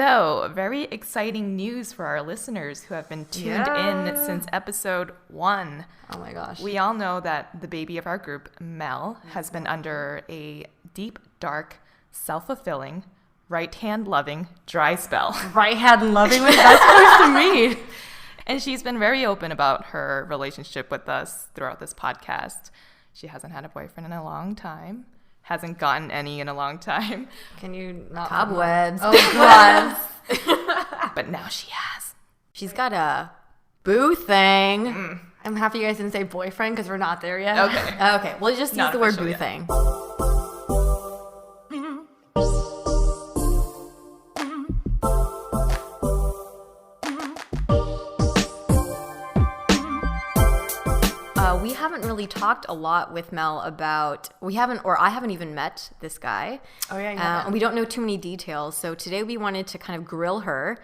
So, very exciting news for our listeners who have been tuned in since episode 1. Oh my gosh. We all know that the baby of our group, Mel, has been under a deep, dark, self-fulfilling, right-hand loving dry spell. Right-hand loving? What's that supposed to mean? And she's been very open about her relationship with us throughout this podcast. She hasn't had a boyfriend in a long time. Hasn't gotten any in a long time. Can you not? Cobwebs. Oh, God. But now she has. She's got a boo thing. I'm happy you guys didn't say boyfriend because we're not there yet. Okay. Okay, we'll just use Not the word official boo yet. thing. We haven't really talked a lot with Mel about, I haven't even met this guy. Oh, yeah, you And we don't know too many details. So today we wanted to kind of grill her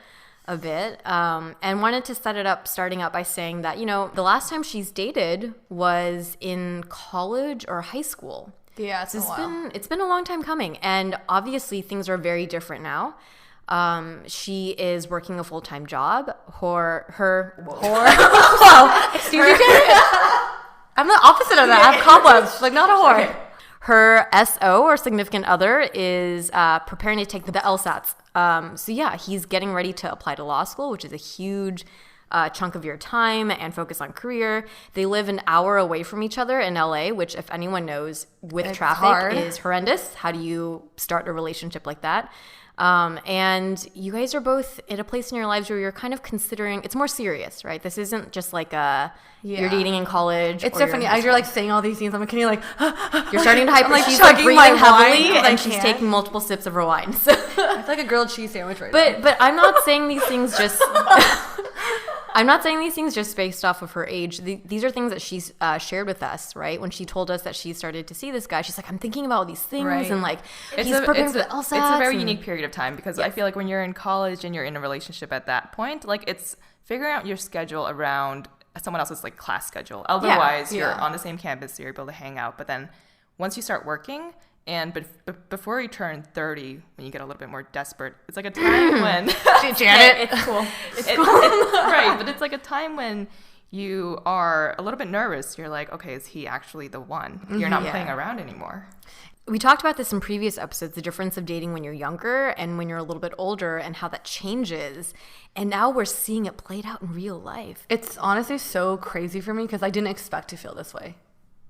a bit and wanted to set it up, starting out by saying that, the last time she's dated was in college or high school. Yeah, it's It's been a long time coming. And obviously things are very different now. She is working a full-time job. Whoa, excuse me, Janet? I'm the opposite of that. I have cobwebs, like not a whore. Okay. Her SO or significant other is preparing to take the LSATs. So yeah, he's getting ready to apply to law school, which is a huge chunk of your time and focus on career. They live an hour away from each other in LA, which if anyone knows with It's traffic hard. is horrendous. How do you start a relationship like that? And you guys are both at a place in your lives where you're kind of considering, it's more serious, right? This isn't just like you're dating in college. It's or so you're funny. in high As you're like saying all these things, I'm like, can you like, You're starting to hyper. I'm, like, She's like chugging my breathing wine heavily 'cause I and she's can't. taking multiple sips of her wine. So. I feel like a grilled cheese sandwich right now. But I'm not saying these things just. I'm not saying these things just based off of her age. These are things that she's shared with us, right? When she told us that she started to see this guy, she's like, I'm thinking about all these things, Right. and like he's preparing for the LSATs. It's a very and- unique period of time because I feel like when you're in college and you're in a relationship at that point, like it's figuring out your schedule around someone else's like class schedule. Otherwise, you're on the same campus, so you're able to hang out. But then once you start working, and before you turn 30, when you get a little bit more desperate, it's like a time when Janet. It's cool. right, but it's like a time when you are a little bit nervous. You're like, okay, is he actually the one? You're not playing around anymore. We talked about this in previous episodes, the difference of dating when you're younger and when you're a little bit older and how that changes. And now we're seeing it played out in real life. It's honestly so crazy for me because I didn't expect to feel this way.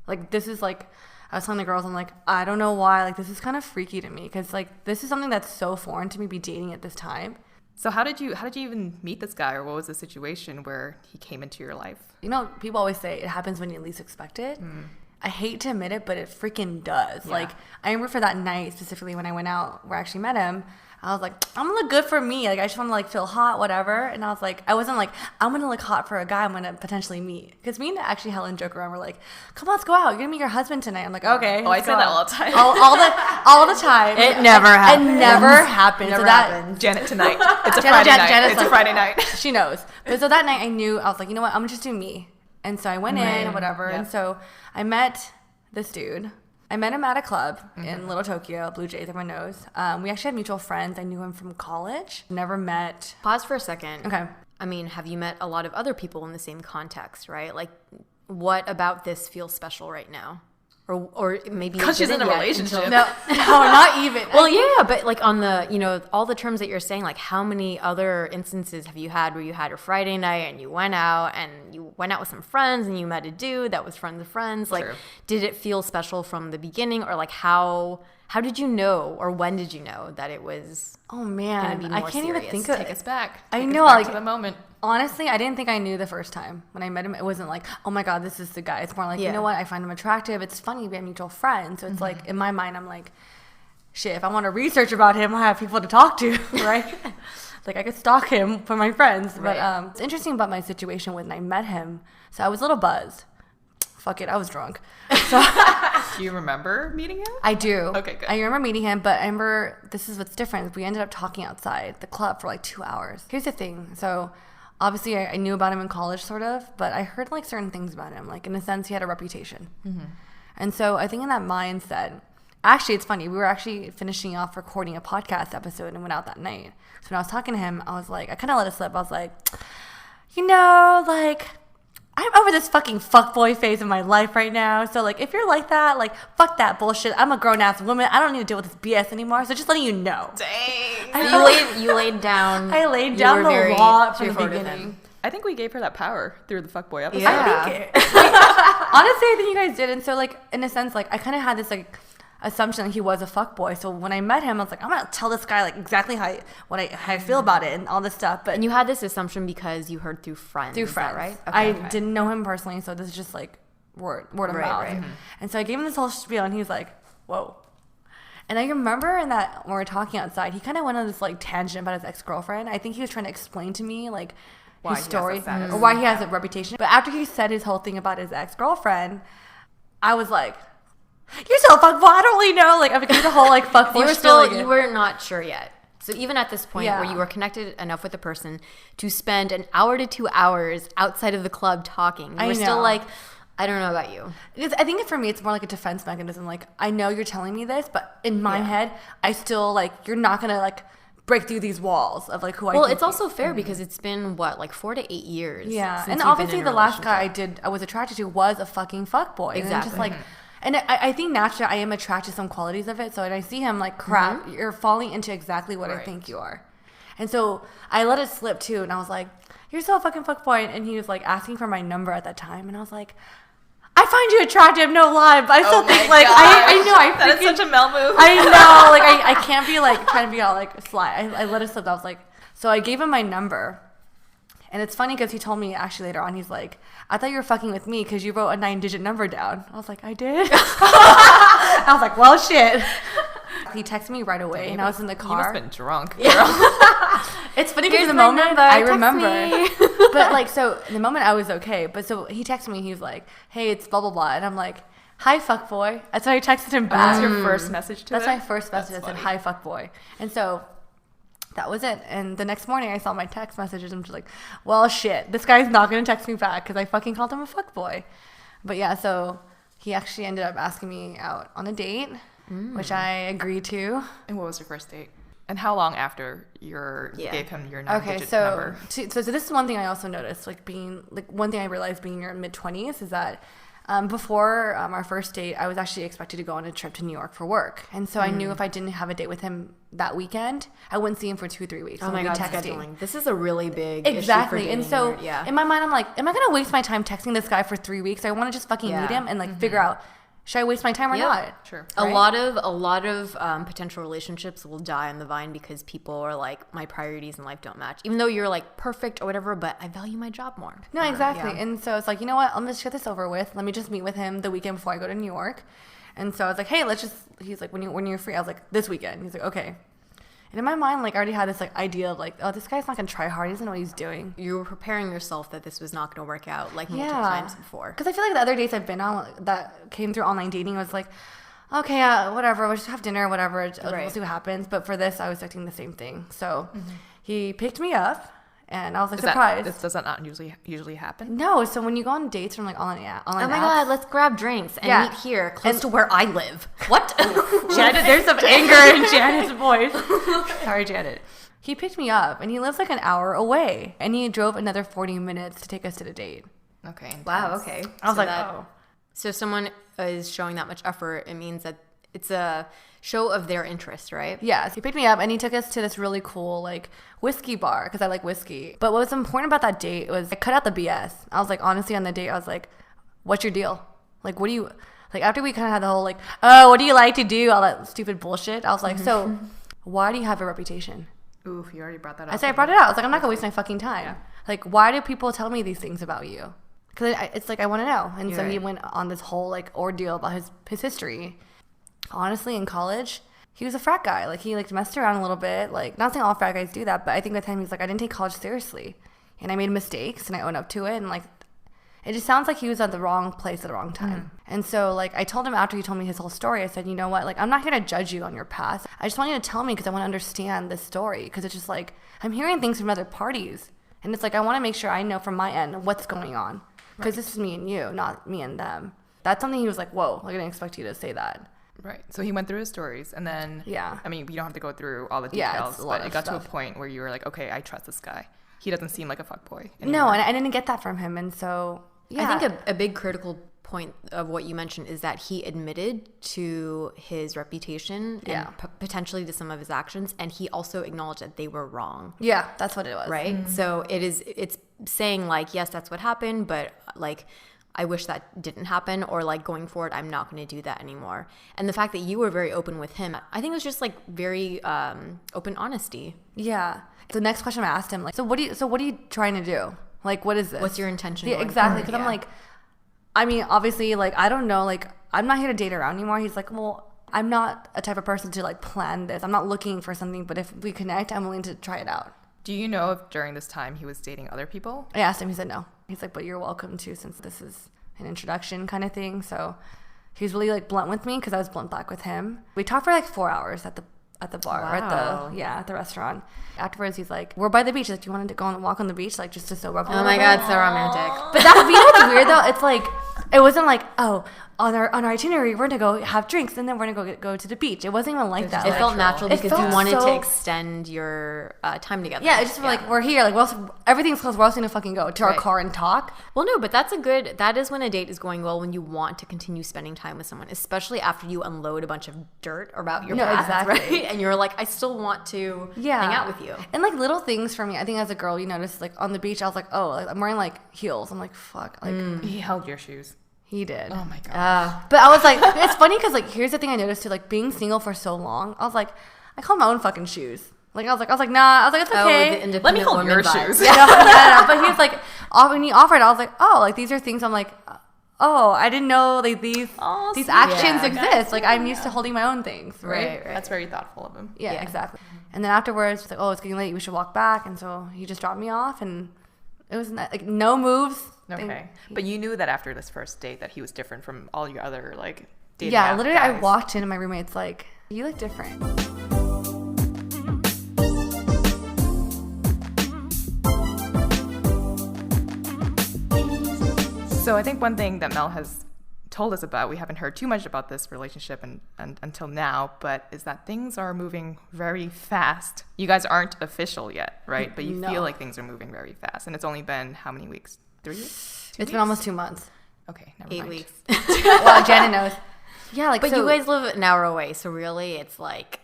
Like, this is like, I was telling the girls, I'm like, I don't know why. Like, this is kind of freaky to me because, like, this is something that's so foreign to me, be dating at this time. So how did you even meet this guy, or what was the situation where he came into your life? You know, people always say it happens when you least expect it. I hate to admit it, but it freaking does. Yeah. Like, I remember for that night specifically when I went out where I actually met him, I was like, I'm gonna look good for me. Like, I just want to like feel hot, whatever. And I was like, I wasn't like, I'm gonna look hot for a guy I'm gonna potentially meet. Because me and actually Helen joke around. We're like, come on, let's go out. You're gonna meet your husband tonight. I'm like, okay. Oh, I say that all the time. all the time. It never happens. It never happens. Never So that- happens. Janet tonight. It's a Janet- Friday night. Janet's It's a like- Friday night. She knows. But so that night I knew, I was like, you know what, I'm gonna just do me. And so I went in, whatever. Yep. And so I met this dude. I met him at a club in Little Tokyo, Blue Jays, everyone knows. We actually had mutual friends. I knew him from college. Never met. Pause for a second. Okay. I mean, have you met a lot of other people in the same context, right? Like, what about this feels special right now? Or maybe Because she's in a didn't yet relationship. until- No, not even. Well, yeah, but like on the, all the terms that you're saying, like how many other instances have you had where you had a Friday night and you went out with some friends and you met a dude that was friends of friends? Like, True. did it feel special from the beginning, or like how did you know, or when did you know that it was Oh gonna man, be I more can't even serious? think of Take us back. I Take us know, back like- to the moment. Honestly, I didn't think I knew the first time when I met him. It wasn't like, oh my God, this is the guy. It's more like, Yeah. you know what? I find him attractive. It's funny. We have mutual friends. So it's like, in my mind, I'm like, shit, if I want to research about him, I have people to talk to, right? Like, I could stalk him for my friends. Right. But it's interesting about my situation when I met him. So I was a little buzzed. Fuck it, I was drunk. So Do you remember meeting him? I do. Okay, good. I remember meeting him, but I remember this is what's different. We ended up talking outside the club for like 2 hours. Here's the thing. So obviously I knew about him in college sort of, but I heard like certain things about him. Like in a sense, he had a reputation. And so I think in that mindset, Actually, it's funny. We were actually finishing off recording a podcast episode and went out that night. So when I was talking to him, I was like, I kind of let it slip. I was like, like, I'm over this fucking fuckboy phase of my life right now. So, like, if you're like that, like, fuck that bullshit. I'm a grown-ass woman. I don't need to deal with this BS anymore. So just letting you know. Dang. You laid down. I laid down the law from the beginning. I think we gave her that power through the fuckboy episode. Yeah. I think honestly, I think you guys did. And so, like, in a sense, like, I kind of had this, like, assumption that he was a fuckboy. So when I met him, I was like, I'm gonna tell this guy like exactly how I feel about it and all this stuff. But and you had this assumption because you heard through friends. Through friends, right? Okay, I didn't know him personally, so this is just like word of mouth. Right. And so I gave him this whole spiel, and he was like, "Whoa." And I remember in that when we were talking outside, he kind of went on this like tangent about his ex-girlfriend. I think he was trying to explain to me like his story or why he has a reputation. But after he said his whole thing about his ex-girlfriend, I was like, you're still a fuckboy. I don't really know. Like, I became the whole like fuckboy. You were not sure yet. So even at this point where you were connected enough with the person to spend an hour to 2 hours outside of the club talking, you were still like, I don't know about you. I think for me, it's more like a defense mechanism. Like, I know you're telling me this, but in my head, I still like, you're not gonna like break through these walls of like who I. Well, it's also fair because it's been what, like 4 to 8 years. Yeah, since and obviously the last guy I was attracted to was a fucking fuckboy. Exactly. And just like. And I think naturally I am attracted to some qualities of it. So when I see him like, crap, you're falling into exactly what I think you are. And so I let it slip too. And I was like, you're so fucking fuckboy. And he was like asking for my number at that time. And I was like, I find you attractive, no lie. But I still think like, I know. That is such a Mel move. I know. Like I can't be like trying to be all like sly. I let it slip. I was like, so I gave him my number. And it's funny because he told me actually later on, he's like, I thought you were fucking with me because you wrote a 9-digit number down. I was like, I did? I was like, well, shit. He texted me right away, and I was in the car. You must have been drunk. It's funny because in the moment, I remember. But, like, so in the moment, I was okay. But so he texted me. He was like, hey, it's blah, blah, blah. And I'm like, hi, fuckboy. That's why I texted him back. That's your first message to him? That's my first message. I said, hi, fuckboy. And so that was it. And the next morning, I saw my text messages. I'm just like, well, shit. This guy's not going to text me back because I fucking called him a fuckboy. But yeah, so he actually ended up asking me out on a date, which I agreed to. And what was your first date? And how long after you gave him your 9-digit number? So this is one thing I also noticed, like one thing I realized being in your mid-20s is that before our first date, I was actually expected to go on a trip to New York for work. And so I knew if I didn't have a date with him that weekend, I wouldn't see him for 2-3 weeks. Oh my God, scheduling. This is a really big issue for dating. And so in my mind, I'm like, am I going to waste my time texting this guy for 3 weeks? I want to just fucking meet him and like figure out, should I waste my time or not? Sure. Right? A lot of potential relationships will die on the vine because people are like, my priorities in life don't match. Even though you're like perfect or whatever, but I value my job more. No, exactly. Yeah. And so it's like, you know what? I'm just get this over with. Let me just meet with him the weekend before I go to New York. And so I was like, hey, he's like, when you're free, I was like, this weekend. He's like, okay. And in my mind, like, I already had this like idea of like, oh, this guy's not gonna try hard. He doesn't know what he's doing. You were preparing yourself that this was not gonna work out like multiple times before. Because I feel like the other dates I've been on that came through online dating was like, okay, whatever, we'll just have dinner, whatever. We'll see what happens. But for this, I was expecting the same thing. So he picked me up, and I was like surprised. This doesn't not usually happen. No. So when you go on dates from like online oh my apps, God, let's grab drinks and meet here close to where I live. What? Janet, there's some anger in Janet's voice. Sorry, Janet. He picked me up, and he lives like an hour away, and he drove another 40 minutes to take us to the date. Okay. Intense. Wow. Okay. I was like, oh. So if someone is showing that much effort, it means that it's a show of their interest, right? Yes. He picked me up and he took us to this really cool like whiskey bar because I like whiskey. But what was important about that date was I cut out the BS. I was like, honestly, on the date, I was like, what's your deal? Like, what do you, like after we kind of had the whole like, oh, what do you like to do? All that stupid bullshit. I was like, so why do you have a reputation? Oof, you already brought that up. I said I brought it out. I was like, I'm not going to waste my fucking time. Yeah. Like, why do people tell me these things about you? Because it's like, I want to know. And so he went on this whole like ordeal about his history. Honestly, in college, he was a frat guy. Like, he like messed around a little bit. Like, not saying all frat guys do that, but I think with him, he's like, I didn't take college seriously. And I made mistakes, and I own up to it. And like, it just sounds like he was at the wrong place at the wrong time. And so like, I told him after he told me his whole story, I said, you know what? Like, I'm not here to judge you on your past. I just want you to tell me because I want to understand this story. Because it's just like, I'm hearing things from other parties. And it's like, I want to make sure I know from my end what's going on. Because this is me and you, not me and them. That's something he was like, whoa, I didn't expect you to say that. Right. So he went through his stories, and then I mean, we don't have to go through all the details, but it got to a point where you were like, okay, I trust this guy. He doesn't seem like a fuckboy anymore. No, and I didn't get that from him, and so I think a big critical point of what you mentioned is that he admitted to his reputation and potentially to some of his actions, and he also acknowledged that they were wrong. Yeah, that's what it was. Right? Mm-hmm. So it's saying like, yes, that's what happened, but like, I wish that didn't happen, or like going forward, I'm not going to do that anymore. And the fact that you were very open with him, I think it was just like very open honesty. Yeah. The next question I asked him, like, so what are you trying to do? Like, what is this? What's your intention? Yeah, exactly. Because I'm like, I mean, obviously, like, I don't know, like, I'm not here to date around anymore. He's like, well, I'm not a type of person to like plan this. I'm not looking for something, but if we connect, I'm willing to try it out. Do you know if during this time he was dating other people? I asked him, he said no. He's like, but you're welcome to, since this is an introduction kind of thing. So he was really like blunt with me because I was blunt back with him. We talked for like 4 hours at the bar or at the restaurant. Afterwards, he's like, we're by the beach. Like, do you want to go and walk on the beach? Like, just to sober up a little bit? Oh my God, so romantic. But that, you know what's weird though? It's like, it wasn't like, oh, on our itinerary, we're gonna go have drinks and then we're gonna go to the beach. It wasn't even like that. It felt natural because you wanted to extend your time together. Yeah, it's just like, we're here. Like, everything's closed. We're also gonna fucking go to our car and talk. Well, no, but that is when a date is going well, when you want to continue spending time with someone, especially after you unload a bunch of dirt about your past, exactly. right? And you're like, I still want to hang out with you. And like little things for me, I think as a girl, you notice like on the beach, I was like, oh, like, I'm wearing like heels. I'm like, fuck. Like he held your shoes. He did. Oh my God. But I was like, it's funny because like here's the thing I noticed too, like being single for so long, I was like, I called my own fucking shoes. Like I was like, nah. I was like, it's okay. Let me hold your shoes. Yeah. But he was like, when he offered, I was like, oh, like these are things. I'm like, oh, I didn't know like these actions exist. Like I'm used to holding my own things. Right. That's very thoughtful of him. Yeah, exactly. And then afterwards, it's like, oh, it's getting late. We should walk back. And so he just dropped me off, and it was like no moves. Okay. But you knew that after this first date that he was different from all your other like dating literally guys. I walked in and my roommate's like, you look different. So I think one thing that Mel has told us about, we haven't heard too much about this relationship and until now, but is that things are moving very fast. You guys aren't official yet, right? But you feel like things are moving very fast. And it's only been how many weeks? 3 weeks? It's been almost 2 months. Okay, never 8 mind. weeks. Well, Janet knows. Yeah, like, but you guys live an hour away, so really it's like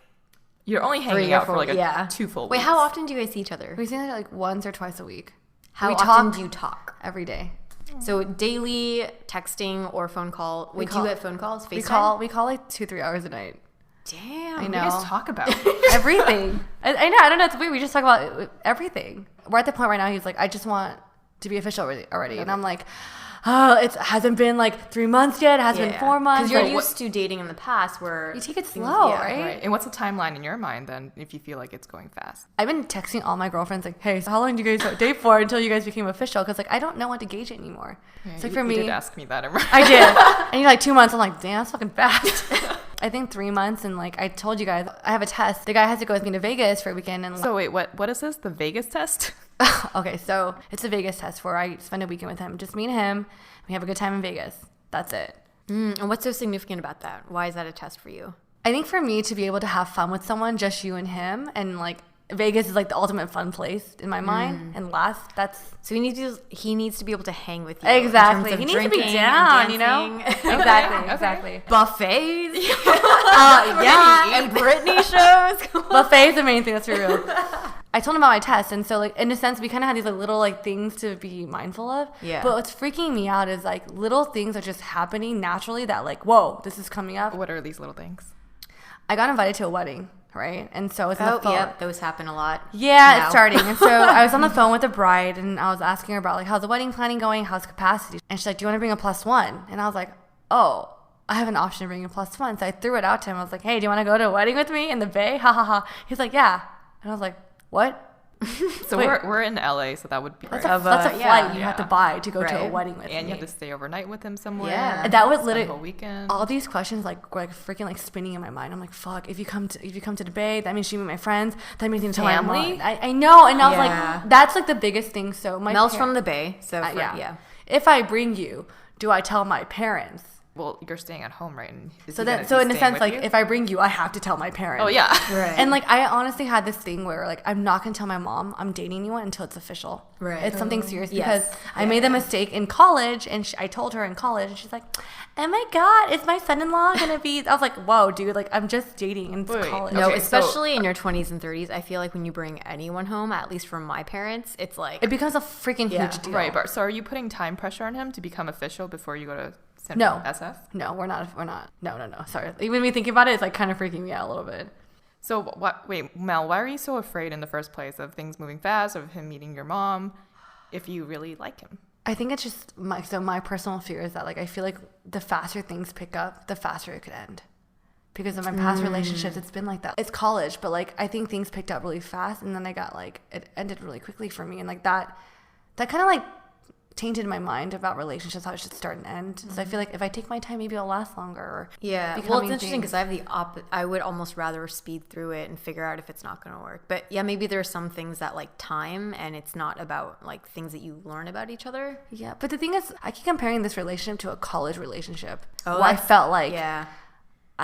you're only hanging out for like 2 full weeks. Wait, how often do you guys see each other? We see each other like once or twice a week. How often do you talk? Every day. So daily texting or phone call. Wait, do you have phone calls? FaceTime? We call like 2-3 hours a night. Damn. I know. You guys talk about everything. I know. I don't know. It's weird. We just talk about everything. We're at the point right now. He's like, I just want to be official already. Okay. And I'm like, oh, it hasn't been like 3 months yet. It hasn't been 4 months. Because you're used to dating in the past where you take it slow, right? And what's the timeline in your mind then if you feel like it's going fast? I've been texting all my girlfriends like, hey, so how long do you guys date for until you guys became official? Because like I don't know when to gauge it anymore. Yeah, it's like for me, you did ask me that. I did. And you're like 2 months. I'm like, damn, that's fucking fast. I think 3 months, and like I told you guys, I have a test. The guy has to go with me to Vegas for a weekend. And so wait, what is this? The Vegas test? Okay, so it's a Vegas test where I spend a weekend with him. Just me and him. We have a good time in Vegas. That's it. And what's so significant about that? Why is that a test for you? I think for me to be able to have fun with someone, just you and him, and like Vegas is like the ultimate fun place in my mind. And so he needs to be able to hang with you. Exactly. He needs to be down, you know? Exactly. Buffets. And Britney shows. Buffet is the main thing. That's for real. I told him about my test, and so like in a sense, we kind of had these like little like things to be mindful of. Yeah. But what's freaking me out is like little things are just happening naturally that like, whoa, this is coming up. What are these little things? I got invited to a wedding, right? And so it's on the phone. Yep, those happen a lot. Yeah, it's starting. And so I was on the phone with the bride, and I was asking her about like how's the wedding planning going, how's capacity, and she's like, do you want to bring a +1? And I was like, oh, I have an option to bring a +1. So I threw it out to him. I was like, hey, do you want to go to a wedding with me in the Bay? Ha ha ha. He's like, yeah. And I was like, what? So we're in LA, so that would be that's a flight you have to buy to go to a wedding with me. And you have to stay overnight with him somewhere. Yeah. That was literally whole weekend. All these questions like were like freaking like spinning in my mind. I'm like, fuck, if you come to the Bay, that means you meet my friends. That means you need to tell my mom. I know. And I was like, that's like the biggest thing. So Mel's from the Bay, so yeah. If I bring you, do I tell my parents? well, you're staying at home, right? And so in a sense, like, if I bring you, I have to tell my parents. Oh, yeah. Right. And, like, I honestly had this thing where, like, I'm not going to tell my mom I'm dating anyone until it's official. Right. It's something serious Yes. because I made the mistake in college, and I told her in college, and she's like, oh, my God, is my son-in-law going to be... I was like, whoa, dude, like, I'm just dating in college. No, Okay, especially in your 20s and 30s, I feel like when you bring anyone home, at least from my parents, it's like... It becomes a freaking huge deal. Right, but so are you putting time pressure on him to become official before you go to SF? No, we're not. No. Sorry. Even me thinking about it, it's like kind of freaking me out a little bit. So wait, Mel, why are you so afraid in the first place of things moving fast, of him meeting your mom, if you really like him? I think it's just my personal fear is that, like, I feel like the faster things pick up, the faster it could end. Because of my past relationships, it's been like that. It's college, but, like, I think things picked up really fast, and then I got, like, it ended really quickly for me, and, like, that kind of, like, tainted my mind about relationships, how it should start and end. So I feel like if I take my time, maybe it'll last longer. Or well, it's interesting because I have I would almost rather speed through it and figure out if it's not going to work. But yeah, maybe there are some things that, like, time, and it's not about, like, things that you learn about each other. Yeah, but the thing is, I keep comparing this relationship to a college relationship. Oh, I felt like yeah.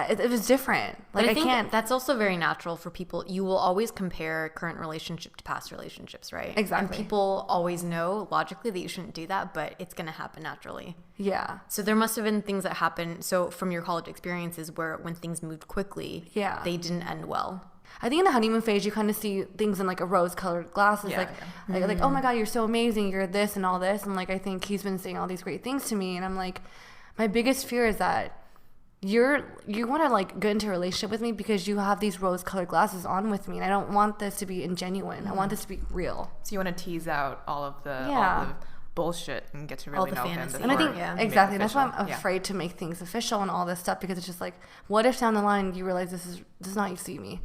It was different. Like, but I I think can't. that's also very natural for people. You will always compare current relationship to past relationships, right? Exactly. And people always know logically that you shouldn't do that, but it's going to happen naturally. Yeah. So there must have been things that happened. So from your college experiences where when things moved quickly, they didn't end well. I think in the honeymoon phase, you kind of see things in, like, a rose-colored glasses, like, oh my God, you're so amazing, you're this and all this, and, like, I think he's been saying all these great things to me, and I'm like, my biggest fear is that you want to, like, get into a relationship with me because you have these rose-colored glasses on with me, and I don't want this to be ingenuine. I want this to be real. So you want to tease out all of the bullshit and get to really know him. And I think exactly that's why I'm afraid to make things official and all this stuff, because it's just like, what if down the line you realize this is not how you see me?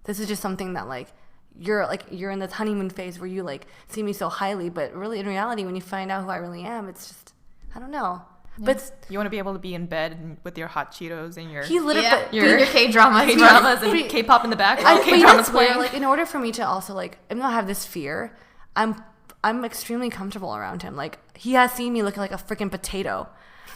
This is just something that, like, you're in this honeymoon phase where you, like, see me so highly, but really in reality, when you find out who I really am, it's just, I don't know. Yeah. But you want to be able to be in bed with your hot Cheetos and your your K-dramas and K-pop in the back. K-dramas playing. Like, in order for me to also, like, I don't have this fear, I'm extremely comfortable around him. Like, he has seen me looking like a freaking potato.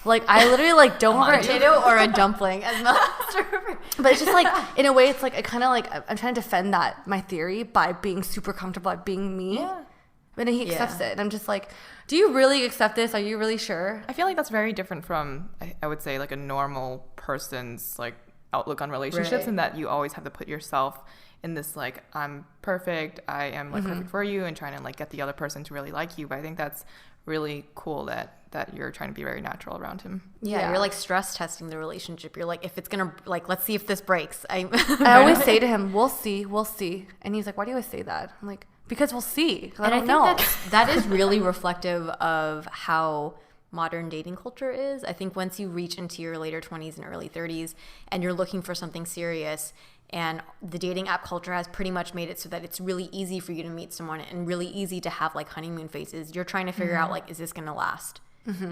Like, I literally, like, don't a potato or a dumpling. But it's just, like, in a way, it's like I kind of, like, I'm trying to defend my theory by being super comfortable at being me. Yeah. But then he accepts it. And I'm just like, do you really accept this? Are you really sure? I feel like that's very different from, I would say, like, a normal person's, like, outlook on relationships, and that you always have to put yourself in this, like, I'm perfect, I am, like, perfect for you, and trying to, like, get the other person to really like you. But I think that's really cool that you're trying to be very natural around him. Yeah, you're, like, stress testing the relationship. You're like, if it's gonna, like, let's see if this breaks. I always say to him, we'll see. And he's like, why do you always say that? I'm like, because we'll see. I don't know. That is really reflective of how modern dating culture is. I think once you reach into your later 20s and early 30s and you're looking for something serious, and the dating app culture has pretty much made it so that it's really easy for you to meet someone and really easy to have, like, honeymoon phases. You're trying to figure out, like, is this going to last?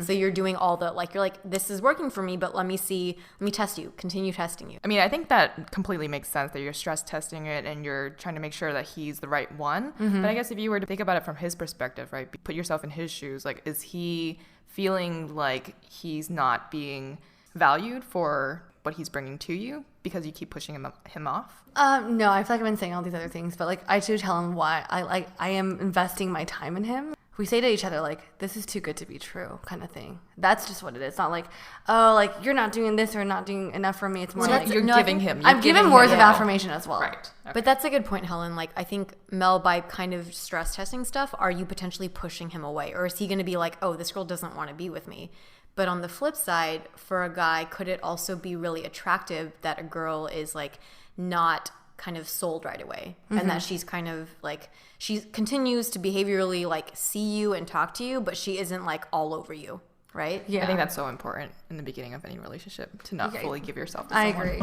So you're doing all the, like, you're like, this is working for me, but let me test you, continue testing you. I mean, I think that completely makes sense that you're stress testing it and you're trying to make sure that he's the right one. But I guess if you were to think about it from his perspective, right, put yourself in his shoes, like, is he feeling like he's not being valued for what he's bringing to you because you keep pushing him off? No, I feel like I've been saying all these other things, but, like, I do tell him why I am investing my time in him. We say to each other, like, this is too good to be true, kind of thing. That's just what it is. It's not like, oh, like, you're not doing this or not doing enough for me. It's more like you're giving him. I'm giving words of affirmation as well. Right. Okay. But that's a good point, Helen. Like, I think, Mel, by kind of stress testing stuff, are you potentially pushing him away? Or is he going to be like, oh, this girl doesn't want to be with me? But on the flip side, for a guy, could it also be really attractive that a girl is, like, not kind of sold right away, and that she's kind of, like, she continues to behaviorally, like, see you and talk to you, but she isn't, like, all over you, right? Yeah, I think that's so important in the beginning of any relationship, to not fully give yourself to someone. I agree.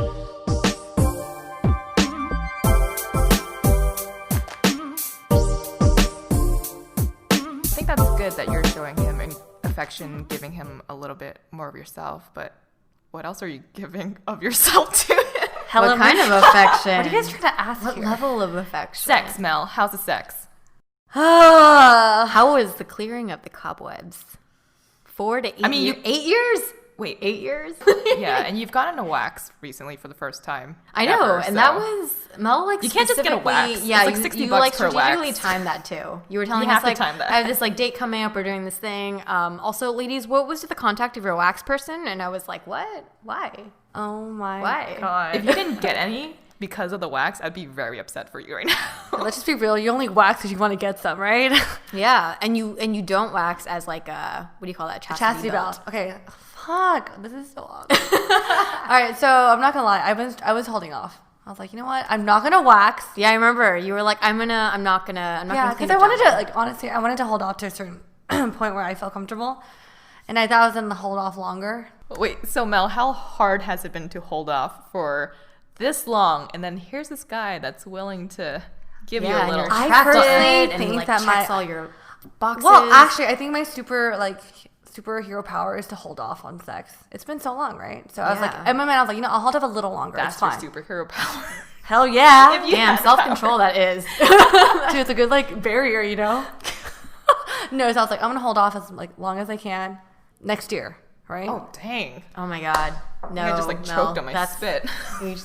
I think that's good that you're showing him affection, giving him a little bit more of yourself, but what else are you giving of yourself to him? What kind of affection? What are you guys trying to ask What here? level of affection? Sex, Mel. How's the sex? How was the clearing of the cobwebs? 4 to 8 years? 8 years? Wait, 8 years? Yeah, and you've gotten a wax recently for the first time. I know, ever, and so. that was Mel. Like you can't just get a wax. Yeah, it's like $60 you like per strategically wax. timed that too. You were telling You us have to like time that. I have this like date coming up. We're doing this thing. Also, ladies, what was the contact of your wax person? And I was like, what? Why? Oh my Why? God. If you didn't get any because of the wax, I'd be very upset for you right now. Let's just be real. You only wax because you want to get some, right? Yeah, and you don't wax as like a what do you call that? Chastity belt. Okay. Fuck. This is so awkward. All right. So I'm not gonna lie. I was holding off. I was like, you know what? I'm not gonna wax. Yeah, I remember you were like, I'm not gonna. Yeah, because I wanted to like honestly, I wanted to hold off to a certain point where I felt comfortable, and I thought I was gonna hold off longer. Wait, so Mel, how hard has it been to hold off for this long? And then here's this guy that's willing to give you a little. I personally and think like that checks all your boxes. Well, actually, I think my superhero power is to hold off on sex. It's been so long, right? So I was like, in my mind, I was like, you know, I'll hold off a little longer. That's it's fine. your superhero power. Hell yeah. Damn, self-control that is. Dude, it's a good like barrier, you know? No, so I was like, I'm gonna hold off as like long as I can next year, right? Oh, dang. Oh my god. No, I just like choked on my spit.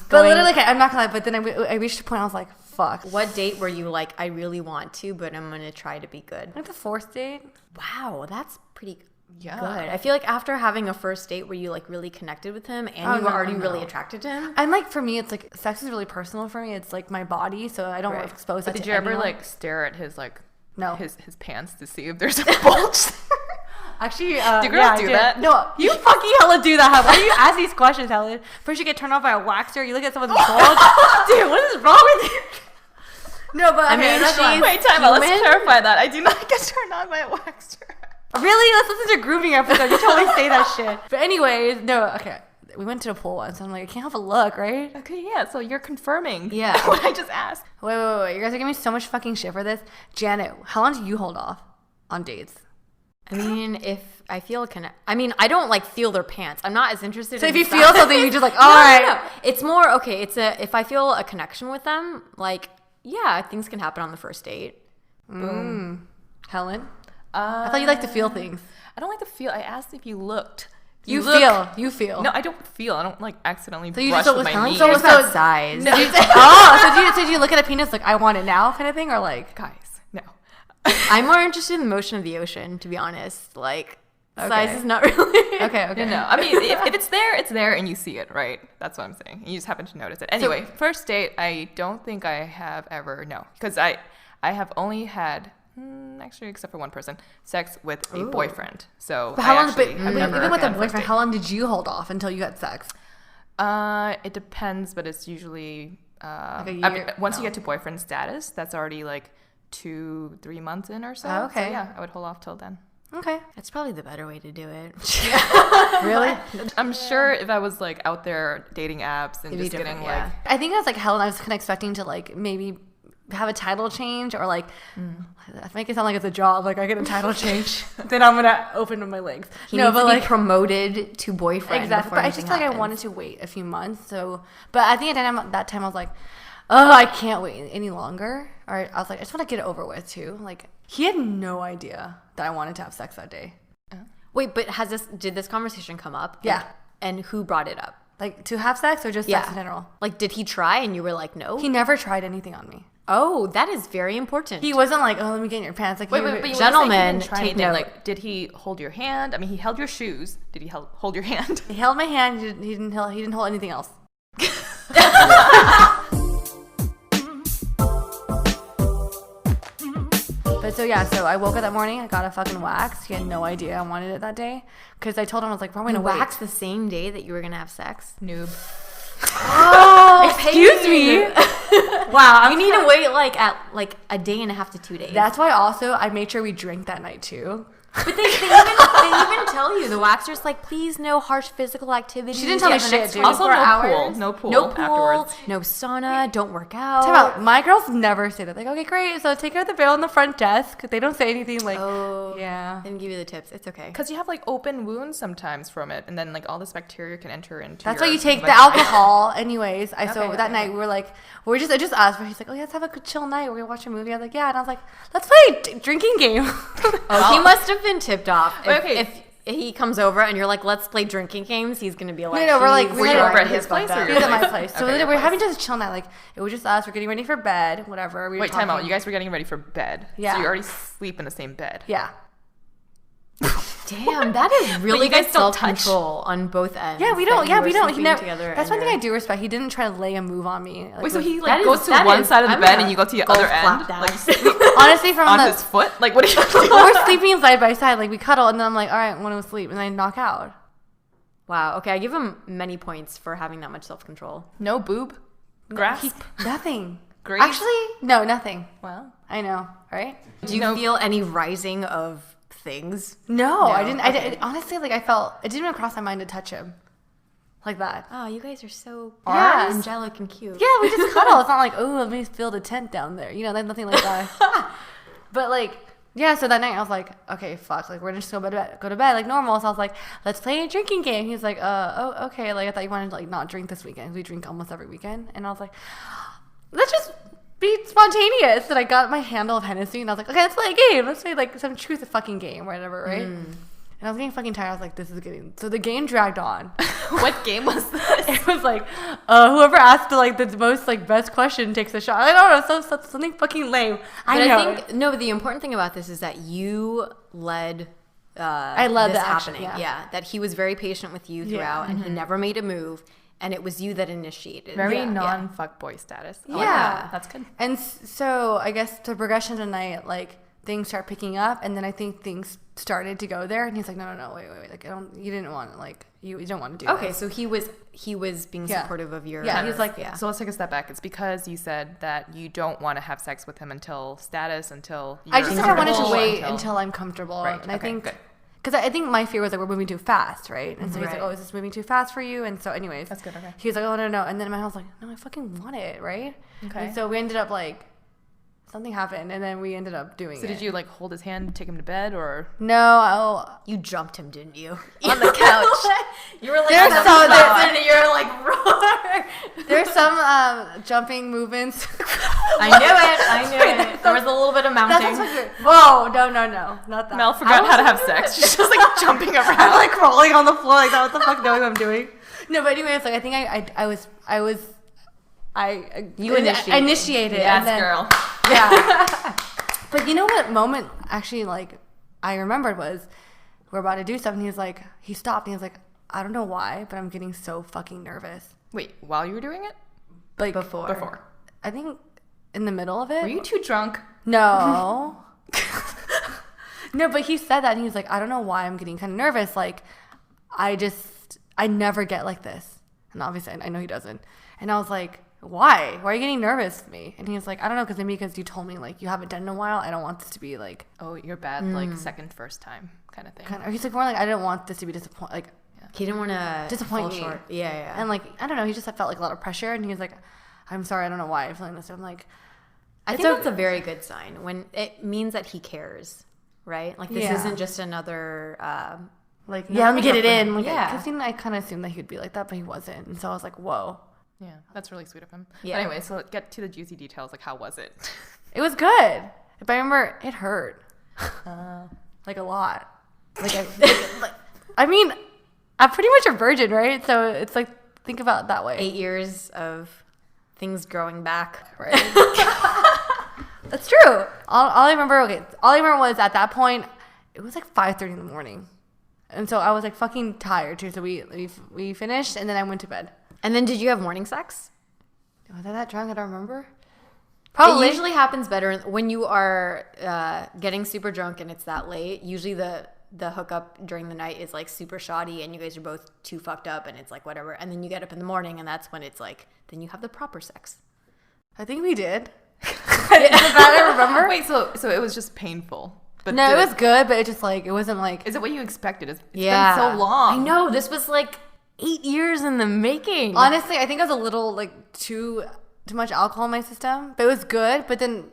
But literally, okay, I'm not gonna lie, but then I reached a point I was like, fuck. What date were you like, I really want to, but I'm gonna try to be good? Like the fourth date. Wow, that's pretty Yeah. good. I feel like after having a first date where you like really connected with him and you were already really attracted to him. And like for me, it's like sex is really personal for me. It's like my body, so I don't expose it to Did you ever anyone. like stare at his like his pants to see if there's a bulge? Actually, do girls do that? No, you fucking hella do that. Why do you ask these questions, Helen? First you get turned off by a waxer, you look at someone's bulge. Dude, what is wrong with you? No, but I mean, she's wait, time out. Let's clarify that. I do not get turned on by a waxer. Really? Let's listen to a grooming episode. You totally say that shit. But anyways, no, okay. We went to the pool once. I'm like, I can't have a look, right? Okay, yeah. So you're confirming. Yeah. What I just asked. Wait. You guys are giving me so much fucking shit for this. Janet, how long do you hold off on dates? I mean, if I feel I don't like feel their pants. I'm not as interested. So in if you the feel size. something, you just like, all right. No. It's more okay. If I feel a connection with them, like yeah, things can happen on the first date. Boom. Helen, I thought you like to feel things. I don't like to feel. I asked if you looked. You feel. No, I don't feel. I don't like accidentally So you brush just with don't my with knee. It's not size. No. So did you look at a penis like I want it now kind of thing, or like Guys, no. I'm more interested in the motion of the ocean, to be honest. Like size is not really. okay. No. I mean, if it's there and you see it, right? That's what I'm saying. You just happen to notice it. Anyway, first date. I don't think I have ever because I have only had. Actually, except for one person, sex with a boyfriend. So But how long? even with a boyfriend, how long did you hold off until you had sex? It depends, but it's usually like a year? I mean, once you get to boyfriend status, that's already like 2-3 months in or so. Oh, okay. So yeah, I would hold off till then. Okay. That's probably the better way to do it. Really? I'm sure if I was like out there dating apps and just getting like, I think I was like Helen. I was kind of expecting to like maybe have a title change or like make it sound like it's a job. Like I get a title change, then I'm gonna open my legs. He needs to be promoted to boyfriend. Exactly. But I just like I wanted to wait a few months. So, but I think at that time I was like, oh, I can't wait any longer. Or I was like, I just want to get it over with too. Like he had no idea that I wanted to have sex that day. Wait, but did this conversation come up? Yeah. And who brought it up? Like to have sex or just sex in general? Like, did he try and you were like, no? He never tried anything on me. Oh, that is very important. He wasn't like, oh, let me get in your pants. Like, but gentlemen, take note. Like, did he hold your hand? I mean, he held your shoes. Did he hold your hand? He held my hand. He didn't hold anything else. But so I woke up that morning. I got a fucking wax. He had no idea I wanted it that day because I told him I was like, we're going to wax the same day that you were gonna have sex. Noob. Oh, excuse me. Wow, you need to wait like a day and a half to 2 days. That's why also I made sure we drank that night too. But they even tell you, the waxer's like, please no harsh physical activity. She didn't tell me shit, dude. Also, No pool afterwards. No sauna. Don't work out. Talk about, my girls never say that. Like, okay, great. So take out the bill on the front desk. They don't say anything like, yeah. They didn't give you the tips. It's okay. Because you have like open wounds sometimes from it, and then like all this bacteria can enter into. That's why you take the alcohol. Anyways, so that night we were like, I just asked her. He's like, oh, yeah, let's have a good chill night. We're gonna watch a movie. I was like, yeah, and I was like, let's play a drinking game. He must have been tipped off. Okay. he comes over and you're like, let's play drinking games, he's gonna be like, no, we're like, were you over at his place or he was at my place. So Okay, we're having just a chill night. Like, it was just us. We're getting ready for bed, whatever. We were Wait, time out. talking. You guys were getting ready for bed. Yeah. So you already sleep in the same bed. Yeah. damn, that is really you guys good don't touch? self-control on both ends. Yeah, we don't. Yeah, we don't. He never. Together That's one thing I do respect. He didn't try to lay a move on me. Like, Wait, so he that goes is- to that one is- side of the I'm bed gonna and you go to the golf other clap end? that. Like sleep honestly, from on the his foot? Like what are you doing? we're sleeping side by side. Like we cuddle, and then I'm like, all right, I want to sleep, and then I knock out. Wow. Okay, I give him many points for having that much self-control. No boob? Grasp? Nothing. Grace? Actually, no, nothing. Well, I know, right? Do you feel any rising of things? No, I No, didn't. okay. Honestly, like I felt it didn't even cross my mind to touch him, like that. Oh, you guys are so Yeah. angelic and cute. Yeah, we just cuddle. It's not like, oh, let me build a tent down there. You know, there's nothing like that. But like, yeah. So that night I was like, okay, fuck. Like we're just gonna go to bed like normal. So I was like, let's play a drinking game. He's like, oh, okay. Like I thought you wanted to like not drink this weekend. We drink almost every weekend. And I was like, let's just be spontaneous. And I got my handle of Hennessy and I was like, okay, let's play a game. Let's play like some truth fucking game or whatever, right? And I was getting fucking tired. I was like, this is getting... So the game dragged on. what game was this? It was like, whoever asked the like the most like best question takes a shot. I don't know, something fucking lame. I think no. But the important thing about this is that you led. I led this the action, happening. yeah. That he was very patient with you throughout, and he never made a move, and it was you that initiated. Very non-fuckboy status. I like Yeah. that. That's good. And so I guess the progression tonight, like things start picking up, and then I think things started to go there. And he's like, no, wait, like you didn't want to, like you don't want to do. Okay, this. so he was being supportive of your. Yeah, he's like, So let's take a step back. It's because you said that you don't want to have sex with him until status, until you're I just said I wanted to comfortable, wait until I'm comfortable. Right, And I okay, think, good. because I think my fear was like, we're moving too fast, right? And so he's like, Right. oh, is this moving too fast for you? And so anyways. That's good, okay. He was like, oh, no. And then my house was like, no, I fucking want it, right? Okay. And so we ended up like, something happened and then we ended up doing it. So did you like hold his hand, take him to bed, or No, You jumped him, didn't you? on the couch? You were like, There's some- and you're like, roar. there's some jumping movements. I knew it. There was a little bit of mounting. Whoa, no, not that. Mel forgot how to have sex. She's just like jumping I'm around. like crawling on the floor like that. What the fuck knowing what I'm doing? No, but anyways, like I think You I initiated. Yes, and then, girl. Yeah. But you know what moment actually like I remembered was we're about to do something. He stopped and he was like, I don't know why, but I'm getting so fucking nervous. Wait, while you were doing it? Like Before. I think in the middle of it. Were you too drunk? No. No, but he said that and he was like, I don't know why I'm getting kind of nervous. Like, I never get like this. And obviously, I know he doesn't. And I was like, why? Why are you getting nervous with me? And he was like, I don't know, because you told me, like, you haven't done it in a while. I don't want this to be, like... Oh, you're bad, like first time kind of thing. Or he's like, more like, I didn't want this to be disappointing. Like, He didn't want to disappoint fall me. short. Yeah. And, like, I don't know. He just felt, like, a lot of pressure. And he was like, I'm sorry. I don't know why I'm feeling this. I'm like... I think that's a very good sign when it means that he cares, right? Like this isn't just another Like, yeah, let me get it in. Like, Yeah. Because I kind of assumed that he would be like that, but he wasn't. And so I was like, whoa. Yeah, that's really sweet of him. Yeah. But anyway, so get to the juicy details. Like, how was it? It was good. But I remember it hurt. Like, a lot. I mean, I'm pretty much a virgin, right? So it's like, think about it that way. 8 years of things growing back. Right. That's true. All I remember was at that point, it was like 5:30 in the morning. And so I was like fucking tired too. So we finished and then I went to bed. And then did you have morning sex? Was I that drunk? I don't remember. It usually happens better when you are getting super drunk and it's that late. Usually the hookup during the night is like super shoddy and you guys are both too fucked up and it's like whatever. And then you get up in the morning and that's when it's like, then you have the proper sex. I think we did. I remember. Wait, so it was just painful. But No, it was good, but it just like, it wasn't like. Is it what you expected? It's been Yeah. so long. I know. This was like 8 years in the making. Honestly, I think I was a little like too much alcohol in my system, but it was good. But then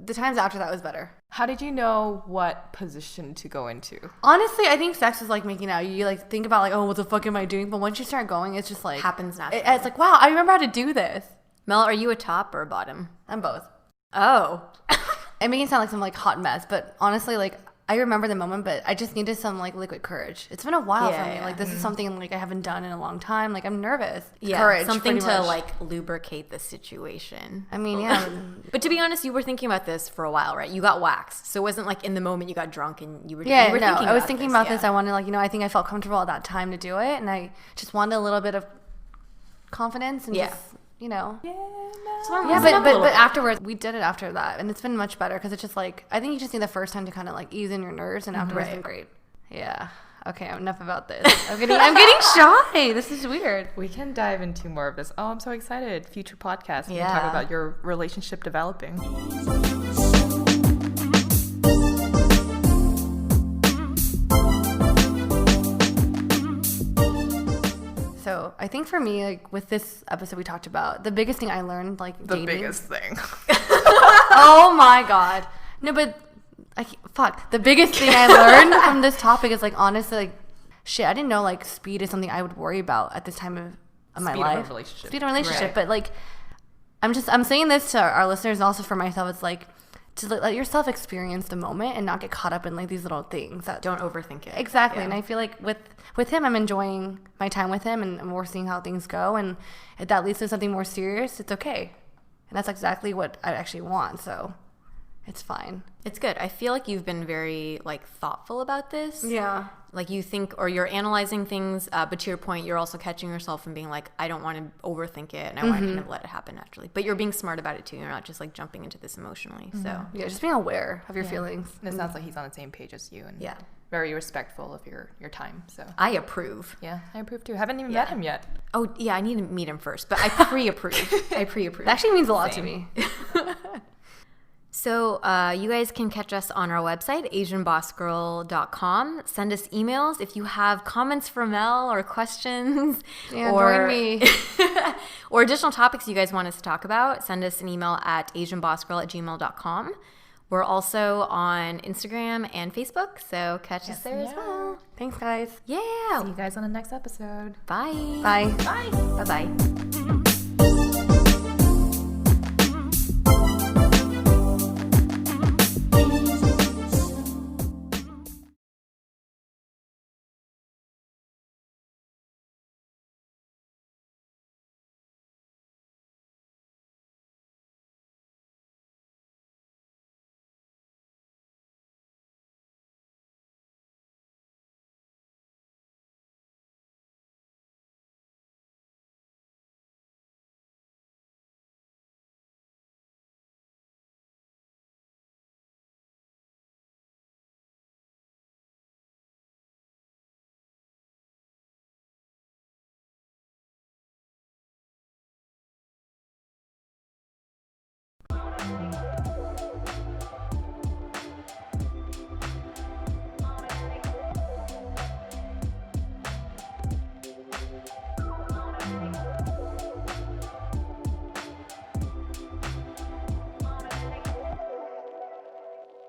the times after that was better. How did you know what position to go into? Honestly, I think sex is like making out. You like think about like, oh, what the fuck am I doing? But once you start going, it's just like Happens naturally. It's like, wow, I remember how to do this. Mel, are you a top or a bottom? I'm both. Oh. It makes it sound like some like hot mess, but honestly, like I remember the moment, but I just needed some like liquid courage. It's been a while for me. Like this is something like I haven't done in a long time. Like I'm nervous. Courage, something to like lubricate the situation. I mean, yeah. But to be honest, you were thinking about this for a while, right? You got waxed, so it wasn't like in the moment you got drunk and you were. Yeah, you were I was thinking about this. I wanted like I think I felt comfortable at that time to do it, and I just wanted a little bit of confidence and just but afterwards we did it after that, and it's been much better because it's just like I think you just need the first time to kind of like ease in your nerves, and afterwards it's been great. Yeah. Okay, enough about this. I'm getting shy. This is weird. We can dive into more of this. Oh, I'm so excited. Future podcast. We can talk about your relationship developing. So I think for me, like with this episode we talked about, the biggest thing I learned, like the biggest thing. Oh my God. No, but the biggest thing I learned from this topic is like honestly, like shit, I didn't know like speed is something I would worry about at this time of my life. Speed of relationship. Right. But like I'm saying this to our listeners and also for myself. It's like to let yourself experience the moment and not get caught up in like these little things that don't overthink it. Exactly. Yeah. And I feel like with him, I'm enjoying my time with him, and we're seeing how things go. And if that leads to something more serious, it's okay. And that's exactly what I actually want. So it's fine. It's good. I feel like you've been very like thoughtful about this. Yeah. Like you think, or you're analyzing things, but to your point, you're also catching yourself and being like, I don't want to overthink it, and I want to kind of let it happen naturally. But you're being smart about it too. You're not just like jumping into this emotionally. So yeah, just being aware of your feelings. And it sounds like he's on the same page as you, and very respectful of your time. So I approve. Yeah, I approve too. Haven't even met him yet. Oh yeah, I need to meet him first, but I pre-approve. That actually means a lot to me. So you guys can catch us on our website, asianbossgirl.com. Send us emails if you have comments for Mel or questions. Yeah, join me. Or additional topics you guys want us to talk about. Send us an email at asianbossgirl@gmail.com. We're also on Instagram and Facebook, so catch us there as well. Thanks, guys. Yeah. See you guys on the next episode. Bye. Bye. Bye. Bye-bye.